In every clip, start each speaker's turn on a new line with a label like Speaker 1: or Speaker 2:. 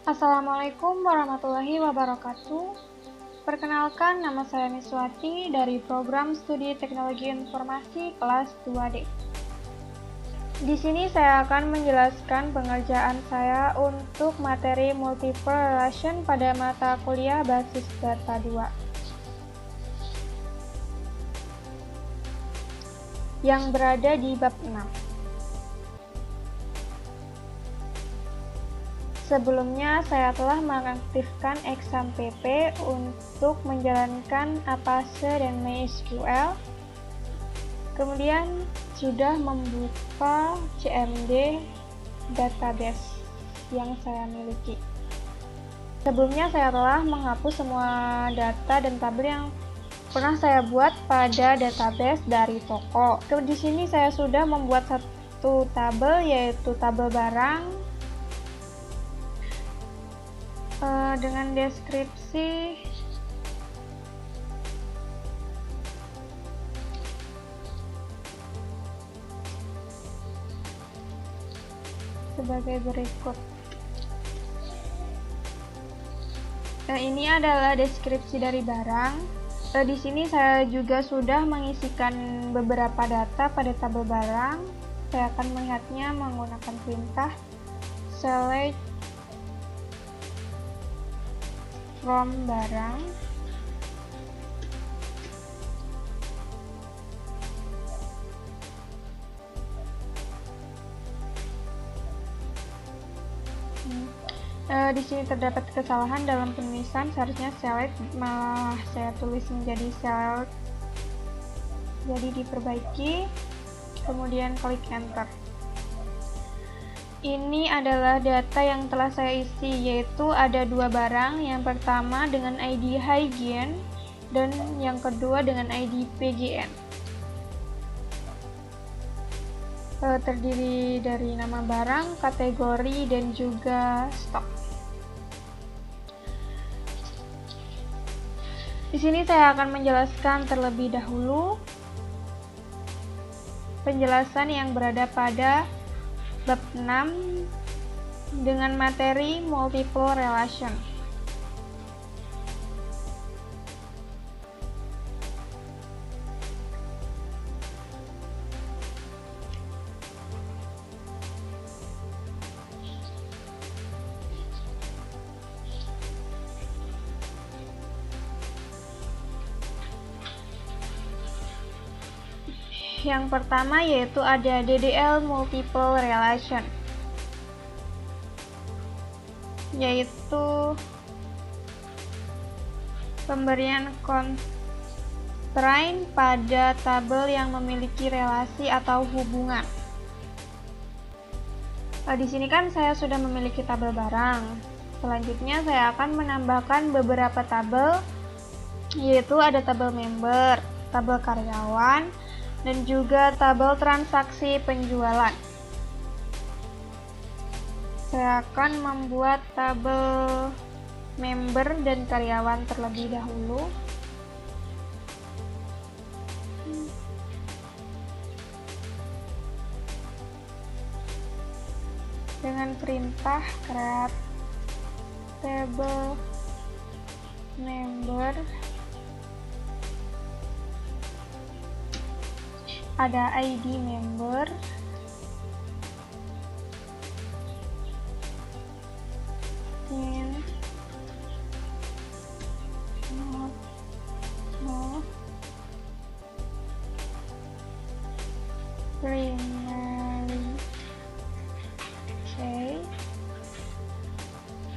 Speaker 1: Assalamualaikum warahmatullahi wabarakatuh. Perkenalkan, nama saya Miswati dari program studi Teknologi Informasi kelas 2D. Di sini saya akan menjelaskan pengerjaan saya untuk materi multiple relation pada mata kuliah basis data 2 yang berada di bab 6. Sebelumnya, saya telah mengaktifkan exam PP untuk menjalankan Apache dan MySQL. Kemudian, sudah membuka CMD database yang saya miliki. Sebelumnya, saya telah menghapus semua data dan tabel yang pernah saya buat pada database dari toko. Di sini saya sudah membuat satu tabel, yaitu tabel barang, dengan deskripsi sebagai berikut. Ini adalah deskripsi dari barang. Di sini saya juga sudah mengisikan beberapa data pada tabel barang. Saya akan melihatnya menggunakan perintah select from barang. Di sini terdapat kesalahan dalam penulisan, seharusnya select, malah saya tulis menjadi select. Jadi diperbaiki, kemudian klik enter. Ini adalah data yang telah saya isi, yaitu ada dua barang. Yang pertama dengan ID Hygiene dan yang kedua dengan ID PGN. Terdiri dari nama barang, kategori, dan juga stok. Di sini saya akan menjelaskan terlebih dahulu penjelasan yang berada pada bab 6 dengan materi multiple relation. Yang pertama yaitu ada DDL multiple relation, yaitu pemberian constraint pada tabel yang memiliki relasi atau hubungan. Di sini kan saya sudah memiliki tabel barang. Selanjutnya saya akan menambahkan beberapa tabel, yaitu ada tabel member, tabel karyawan, dan juga tabel transaksi penjualan. Saya akan membuat tabel member dan karyawan terlebih dahulu. Dengan perintah create table member, ada ID member, primary key,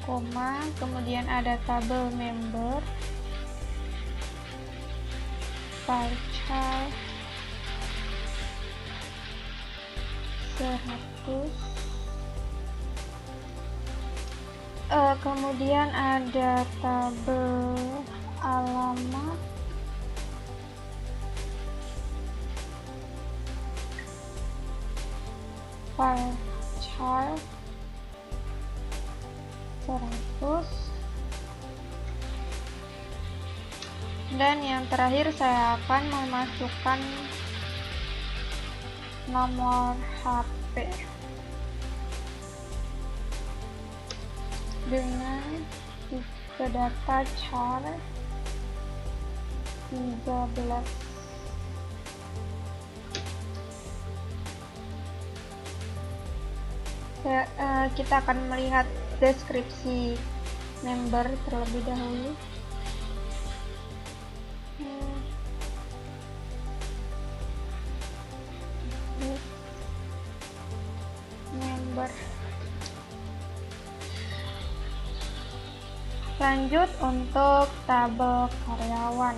Speaker 1: koma, kemudian ada tabel member, varchar 100, kemudian ada tabel alamat, varchar 100, dan yang terakhir saya akan memasukkan nomor HP. dengan tipe data char 13. Kita akan melihat deskripsi member terlebih dahulu. Member. Lanjut untuk tabel karyawan,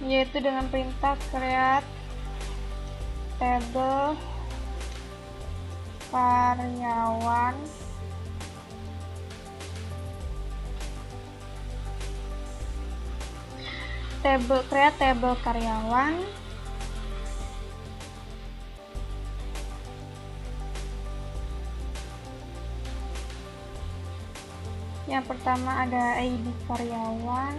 Speaker 1: yaitu dengan perintah create tabel karyawan create tabel karyawan. Yang pertama ada ID karyawan,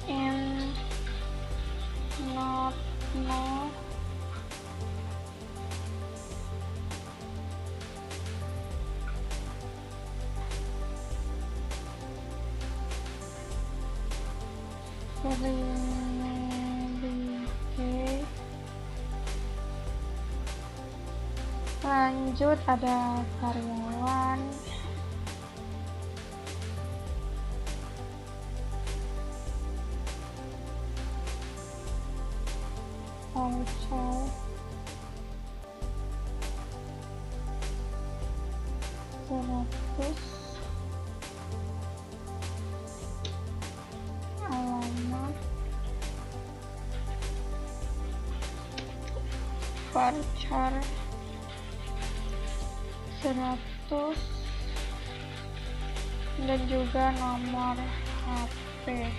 Speaker 1: and not no Lanjut ada karyawan, voucher, alamat, voucher 100, dan juga nomor HP.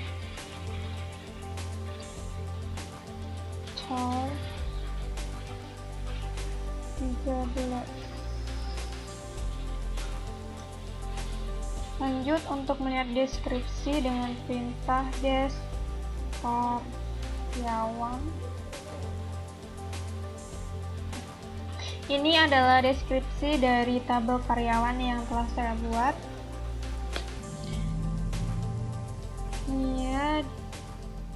Speaker 1: Char 13. Lanjut untuk melihat deskripsi dengan perintah des karyawan. Ini adalah deskripsi dari tabel karyawan yang telah saya buat. Ya,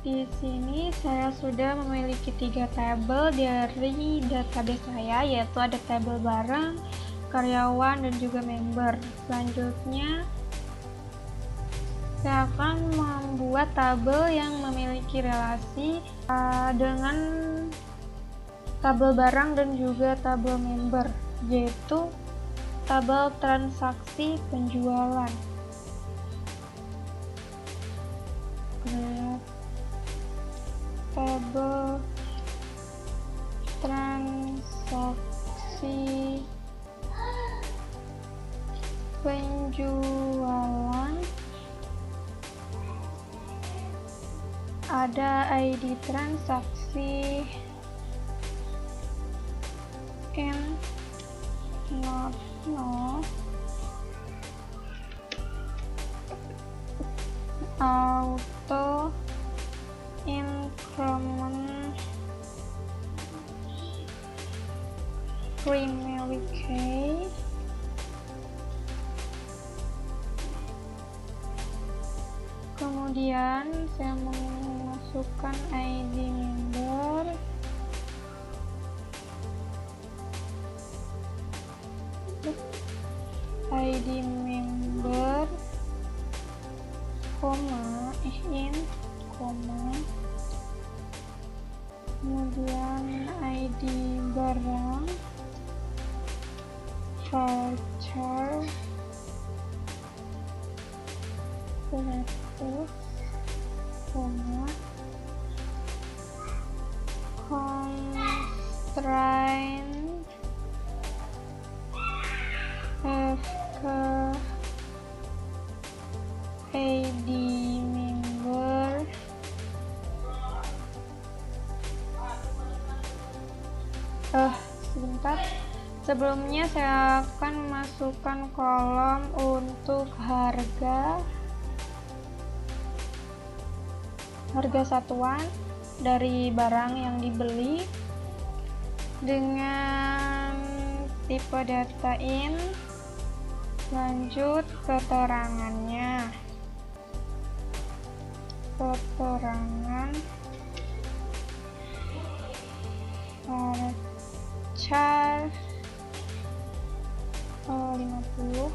Speaker 1: di sini saya sudah memiliki 3 tabel dari database saya, yaitu ada tabel barang, karyawan, dan juga member. Selanjutnya, saya akan membuat tabel yang memiliki relasi dengan tabel barang dan juga tabel member, yaitu tabel transaksi penjualan. Tabel transaksi penjualan, ada ID transaksi and not no, auto increment primary key, kemudian saya memasukkan ID member, ID member, koma, in, koma, kemudian ID barang, voucher 100, koma, constraint FK ID member, sebentar, sebelumnya saya akan masukkan kolom untuk harga harga satuan dari barang yang dibeli dengan tipe data in. Lanjut keterangannya. Keterangan char 50.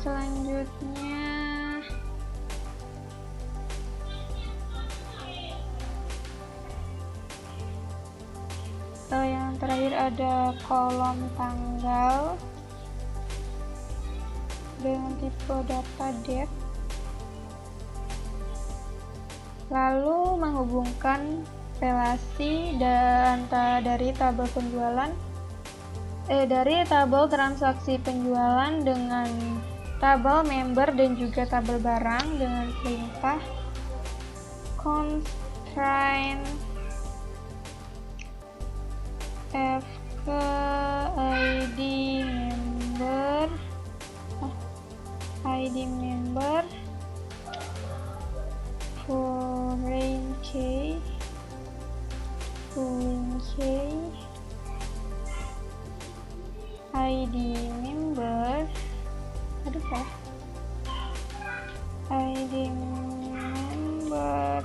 Speaker 1: Selanjutnya yang terakhir ada kolom tanggal dengan tipe data date, lalu menghubungkan relasi dari tabel penjualan dari tabel transaksi penjualan dengan tabel member dan juga tabel barang dengan perintah constraint f ke ID member foreign key ID member ID member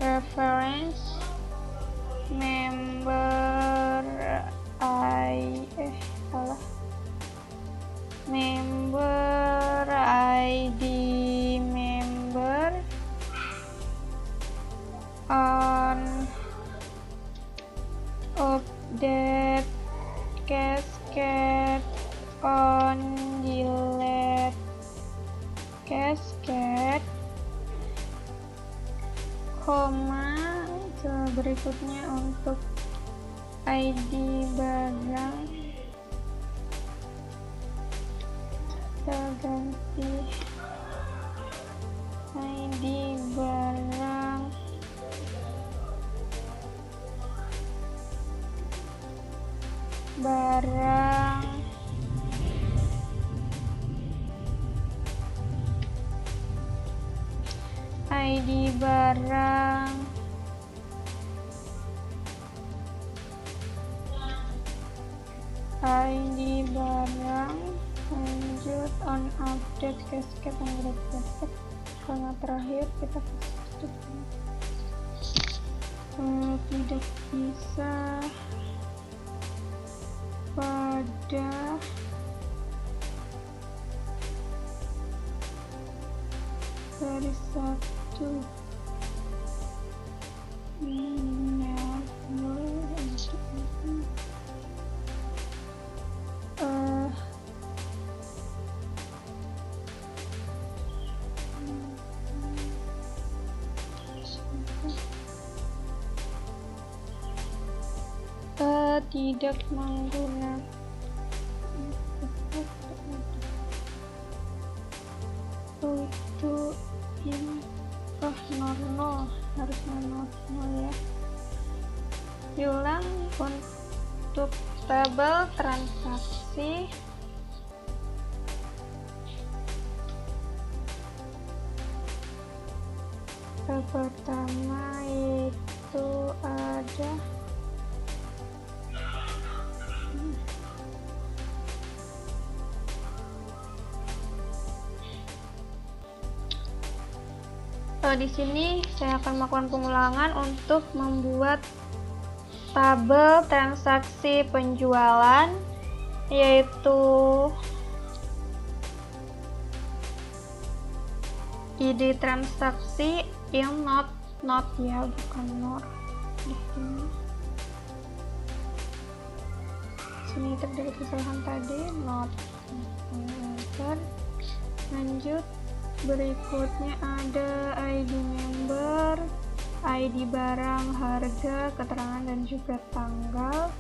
Speaker 1: reference member member ID member on update cascade on delete cascade, koma berikutnya untuk ID barang kita ganti ID barang ID barang lanjut on update cascade on delete cascade, karena terakhir kita tidak bisa pada dari satu tidak menggunakan itu ini nol harusnya nol ya. Diulang untuk tabel transaksi pertama itu ada di sini saya akan melakukan pengulangan untuk membuat tabel transaksi penjualan, yaitu ID transaksi yang not ya, bukan nor. Di sini terjadi kesalahan tadi, not. Lanjut. Berikutnya ada ID member, ID barang, harga, keterangan, dan juga tanggal.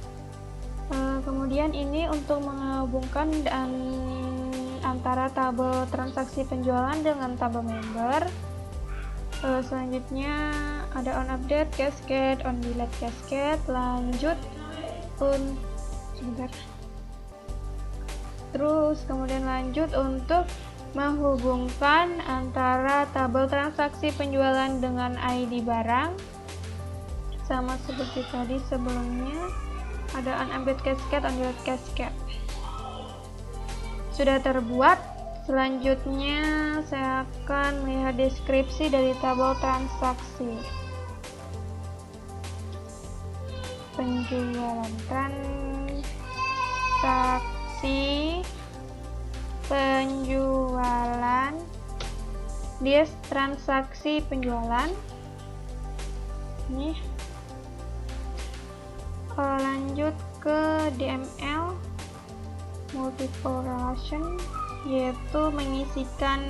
Speaker 1: Kemudian ini untuk menghubungkan antara tabel transaksi penjualan dengan tabel member. Selanjutnya ada on update cascade, on delete cascade. Lanjut sebentar. Terus kemudian lanjut untuk menghubungkan antara tabel transaksi penjualan dengan ID barang. Sama seperti tadi sebelumnya, ada on update cascade, on delete cascade. Sudah terbuat. Selanjutnya saya akan melihat deskripsi dari tabel transaksi penjualan. Transaksi penjualan, list transaksi penjualan ini. Lanjut ke DML multiple relation, yaitu mengisikan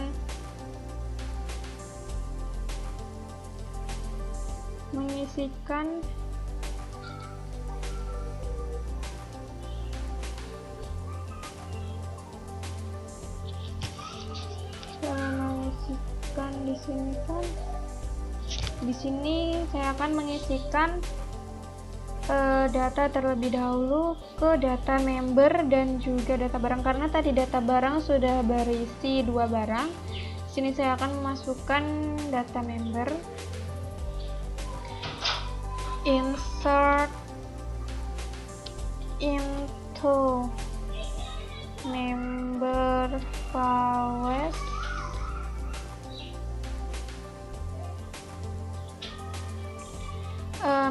Speaker 1: di sini saya akan mengisikan data terlebih dahulu ke data member dan juga data barang, karena tadi data barang sudah berisi 2 barang. Di sini saya akan memasukkan data member. Insert into member files.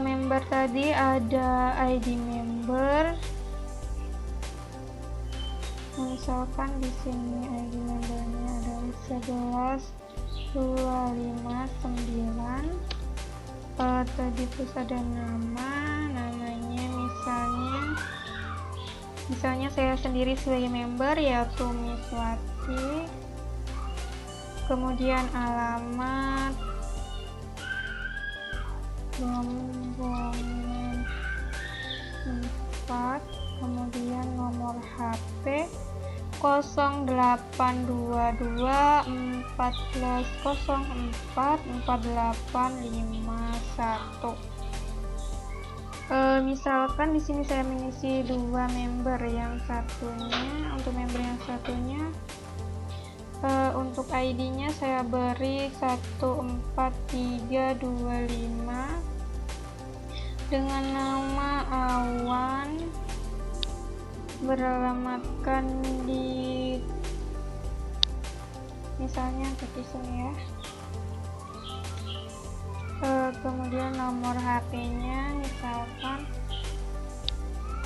Speaker 1: Member tadi ada ID member. Misalkan di sini ID membernya adalah 11259. Tadi terus ada namanya misalnya saya sendiri sebagai member, yaitu Miswati. Kemudian alamat Rombongan 4, kemudian nomor HP 0822 1404 4851. Misalkan di sini saya mengisi 2 member, yang satunya untuk member yang satunya untuk ID-nya saya beri 14325 dengan nama Awan, beralamatkan di misalnya seperti sini ya. Kemudian nomor HP-nya misalkan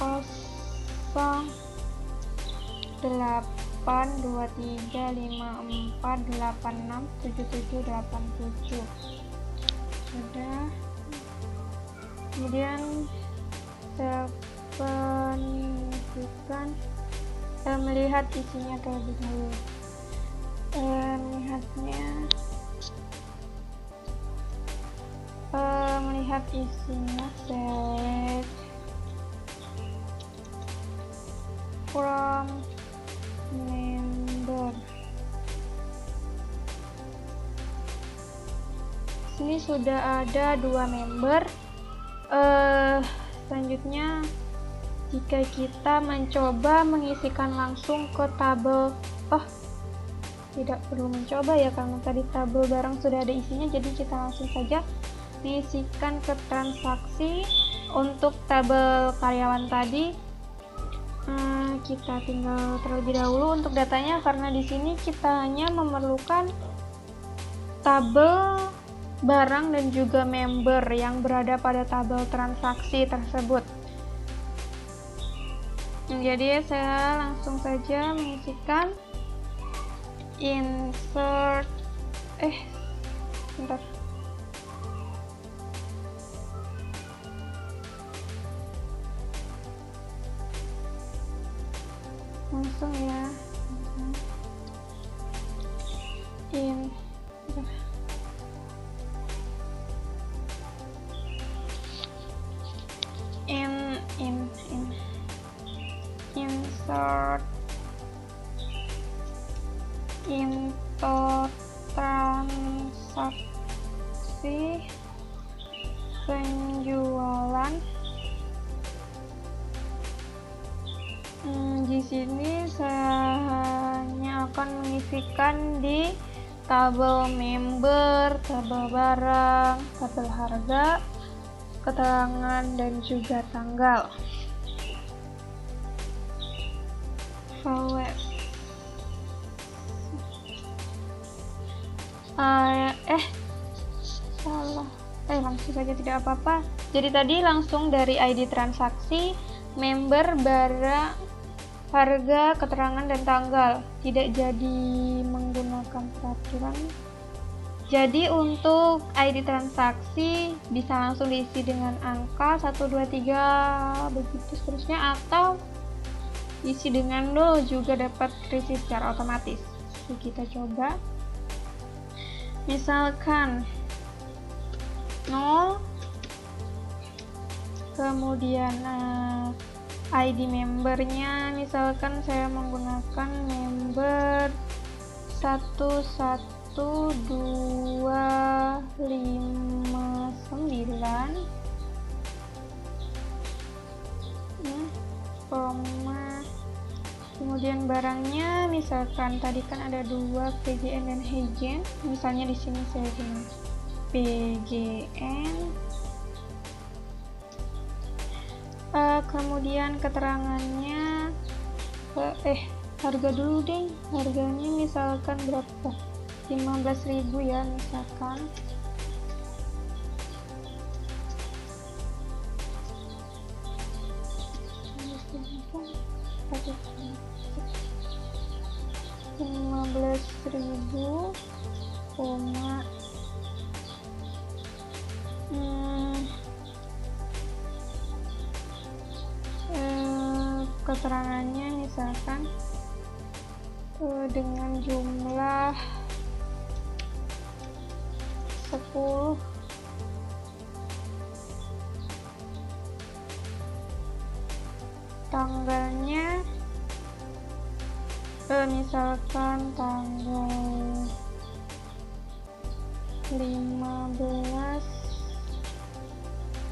Speaker 1: 082354867787. Sudah. Kemudian saya menunjukkan melihat isinya terlebih dahulu. Melihat isinya, select from member. Sini sudah ada 2 member. Selanjutnya jika kita mencoba mengisikan langsung ke tabel, tidak perlu mencoba ya, karena tadi tabel barang sudah ada isinya, jadi kita langsung saja mengisikan ke transaksi. Untuk tabel karyawan tadi kita tinggal terlebih dahulu untuk datanya, karena di sini kita hanya memerlukan tabel barang dan juga member yang berada pada tabel transaksi tersebut. Jadi saya langsung saja mengisikan insert bentar. Langsung ya. Insert into transaksi transaksi penjualan. Di sini saya hanya akan mengisikan di tabel member, tabel barang, tabel harga, keterangan, dan juga tanggal. File web. Salah. Langsung saja, tidak apa-apa. Jadi tadi langsung dari ID transaksi, member, barang, harga, keterangan, dan tanggal. Tidak jadi menggunakan peraturan. Jadi untuk ID transaksi bisa langsung diisi dengan angka 1, 2, 3 begitu seterusnya, atau isi dengan 0 juga dapat terisi secara otomatis. Jadi kita coba. Misalkan 0, kemudian ID membernya misalkan saya menggunakan member 11259 kemudian barangnya misalkan tadi kan ada 2 PGN dan Heijen, misalnya di sini saya gunakan PGN. Kemudian keterangannya harga dulu deh, harganya misalkan berapa, 15.000 ya misalkan. Keterangannya misalkan dengan jumlah 10, tanggalnya misalkan tanggal 15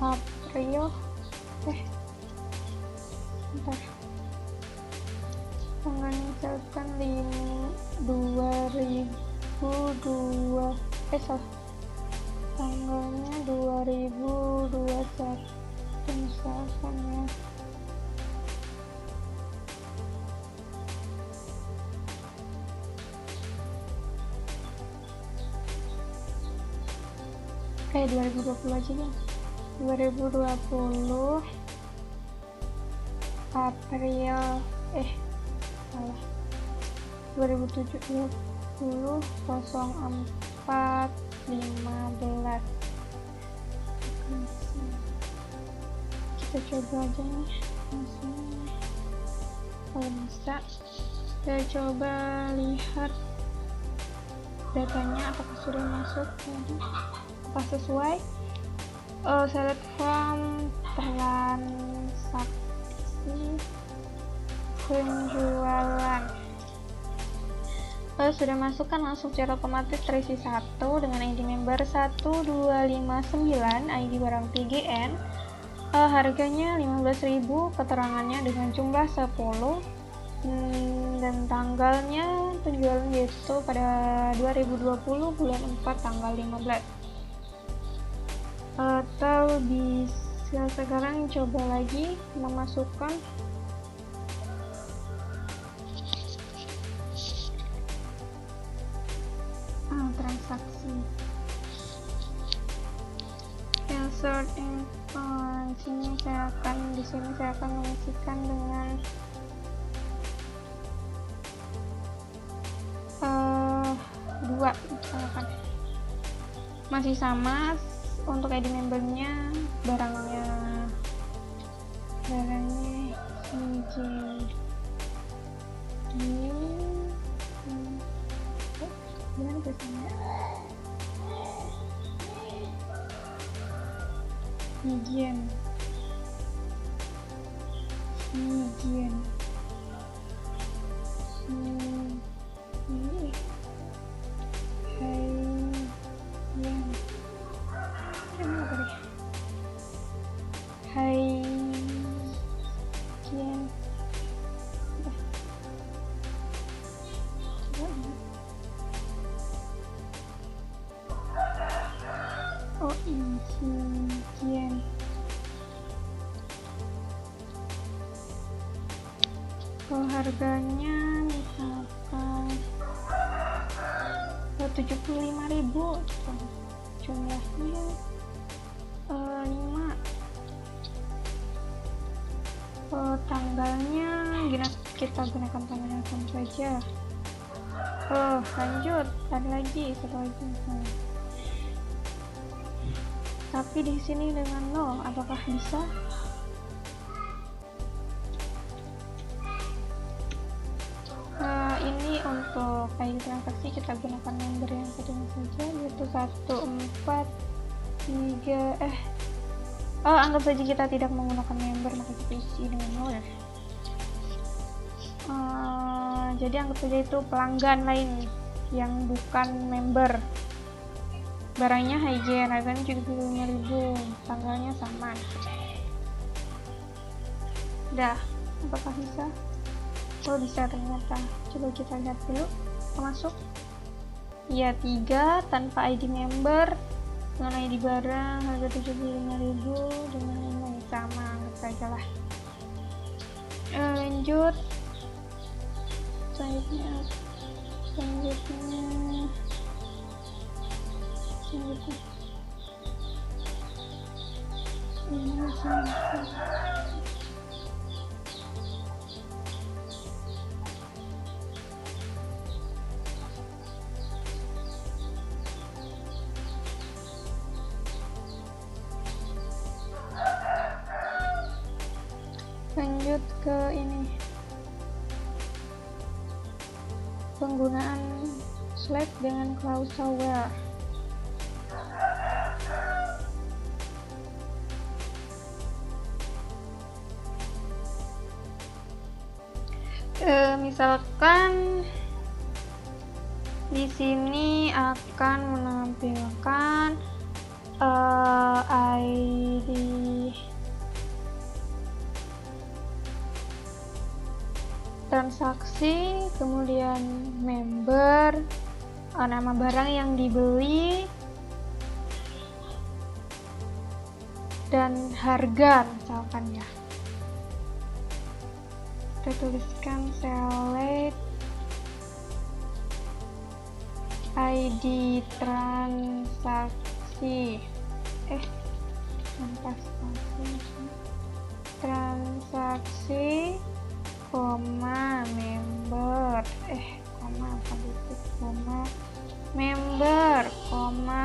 Speaker 1: April tanggal misalkan 2002 tanggalnya 2021 misalkan ya. Kayak 2020 aja deh. 2020 April salah 2017 04.15. Kita coba aja nih kalau bisa. Saya coba lihat datanya apakah sudah masuk tadi, apa sesuai. Select from transaksi penjualan. Sudah masuk kan, langsung secara otomatis terisi 1 dengan ID member 1259, ID barang PGN, harganya 15.000, keterangannya dengan jumlah 10, dan tanggalnya penjualan yaitu pada 2020 bulan 4 tanggal 15. Atau bisa sekarang coba lagi memasukkan transaksi insert di sini saya akan mengisikan dengan dua misalkan. Masih sama untuk ID membernya, barangnya gimana tulisannya? Higien. Oh, izin. Kalau harganya misalkan 75.000, jumlahnya 5. Tanggalnya kita gunakan tanggal yang sama saja. Lanjut, ada lagi satu lagi misalnya. Tapi di sini dengan 0, apakah bisa? Ini untuk ID transaksi kita gunakan member yang satunya saja, yaitu 143. Anggap saja kita tidak menggunakan member, maka kita isi dengan 0. Jadi anggap saja itu pelanggan lain yang bukan member. Barangnya hygiene, harganya 75.000, tanggalnya sama. Dah, apakah bisa? Oh, bisa ternyata. Coba kita lihat dulu. Masuk. Ya, 3 tanpa ID member, dengan ID barang harga 75.000 dengan ini sama, anggap saja lah. Lanjut. Selanjutnya lanjut ke ini, penggunaan Slack dengan klausal where. Misalkan di sini akan menampilkan ID transaksi, kemudian member, nama barang yang dibeli, dan harga misalkan ya. Kita tuliskan select ID transaksi transaksi, koma member, member, koma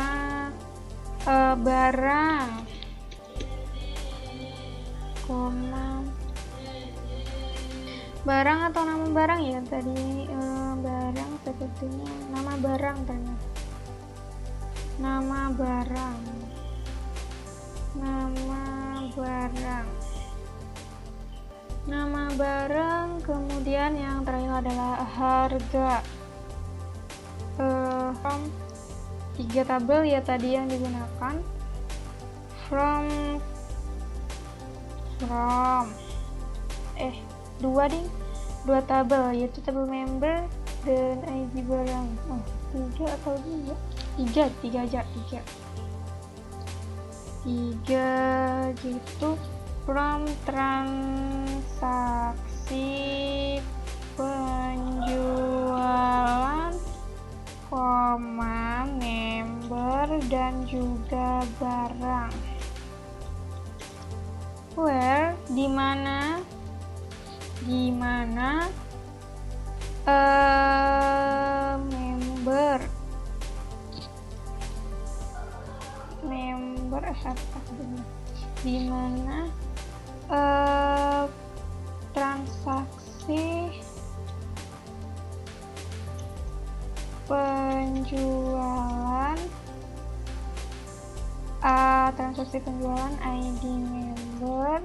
Speaker 1: barang, koma barang atau nama barang ya tadi. Barang sepertinya nama barang, ternyata nama barang, kemudian yang terakhir adalah harga. From 3 tabel ya tadi yang digunakan, from 2 tabel, yaitu tabel member dan ID barang. 3 atau 2? 3 aja, 3 gitu. From transaksi penjualan, koma member dan juga barang. Where, dimana dimana transaksi penjualan ID member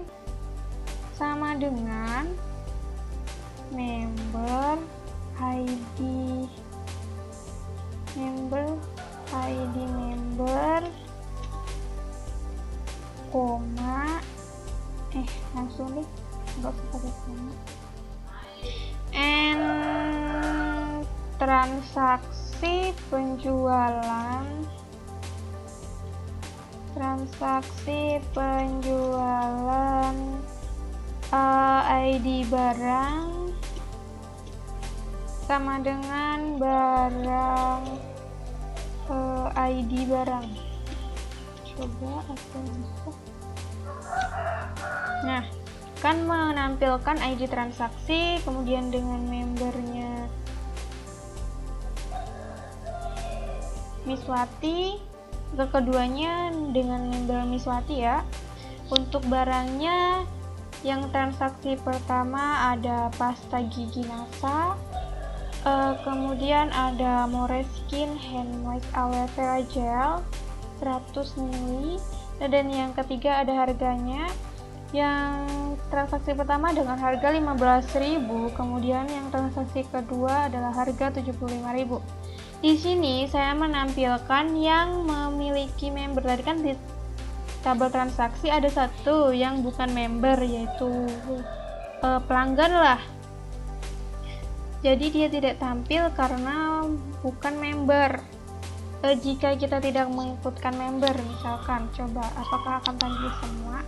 Speaker 1: sama dengan member ID member, koma langsung deh, nggak usah pakai koma, and transaksi penjualan transaksi penjualan ID barang sama dengan barang ID barang. Coba apa bisa. Nah, kan menampilkan ID transaksi, kemudian dengan membernya Miswati, keduanya dengan member Miswati ya. Untuk barangnya yang transaksi pertama ada pasta gigi NASA, kemudian ada Moreskin Hand Moist Aloe Vera Gel 100 ml, dan yang ketiga ada harganya. Yang transaksi pertama dengan harga 15.000, kemudian yang transaksi kedua adalah harga 75.000. Di sini saya menampilkan yang memiliki member. Tadi kan di tabel transaksi ada satu yang bukan member, yaitu pelanggan lah. Jadi dia tidak tampil karena bukan member. Jika kita tidak mengikutkan member, misalkan, coba apakah akan tampil semua?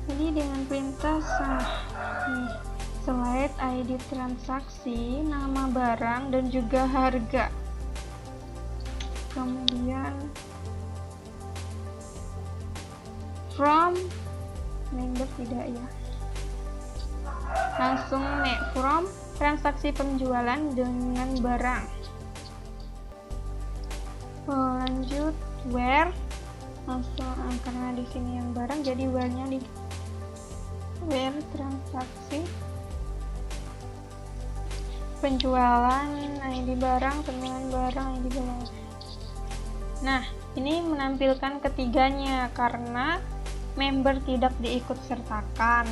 Speaker 1: Jadi dengan perintah slide ID transaksi, nama barang, dan juga harga. Kemudian from member tidak ya. Langsung from transaksi penjualan dengan barang. Lanjut where, langsung karena di sini yang barang jadi where-nya di where transaksi penjualan ID barang, penjualan barang ID barang. Nah, ini menampilkan ketiganya karena member tidak diikut sertakan.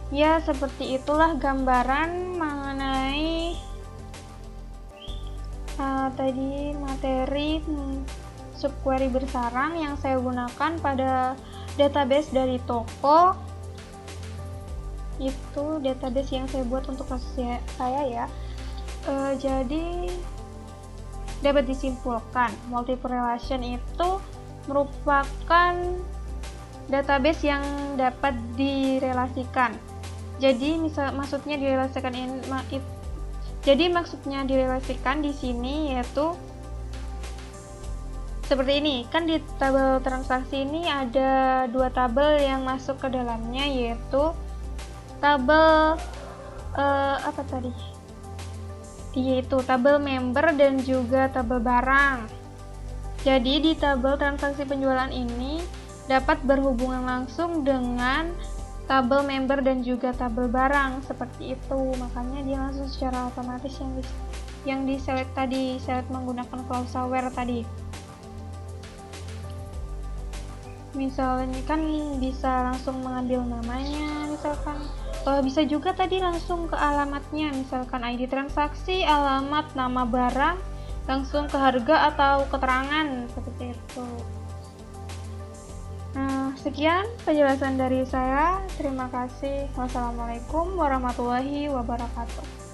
Speaker 1: Ya, seperti itulah gambaran mengenai tadi materi subquery bersarang yang saya gunakan pada database dari toko. Itu database yang saya buat untuk kasus saya ya. Jadi dapat disimpulkan multiple relation itu merupakan database yang dapat direlasikan. Jadi maksudnya direlasikan di sini yaitu seperti ini. Kan di tabel transaksi ini ada dua tabel yang masuk ke dalamnya, yaitu tabel yaitu tabel member dan juga tabel barang. Jadi di tabel transaksi penjualan ini dapat berhubungan langsung dengan tabel member dan juga tabel barang, seperti itu. Makanya dia langsung secara otomatis yang di select tadi, select menggunakan clause where tadi. Misalnya kan bisa langsung mengambil namanya, misalkan bisa juga tadi langsung ke alamatnya, misalkan ID transaksi, alamat, nama barang, langsung ke harga atau keterangan, seperti itu. Nah, sekian penjelasan dari saya. Terima kasih. Wassalamualaikum warahmatullahi wabarakatuh.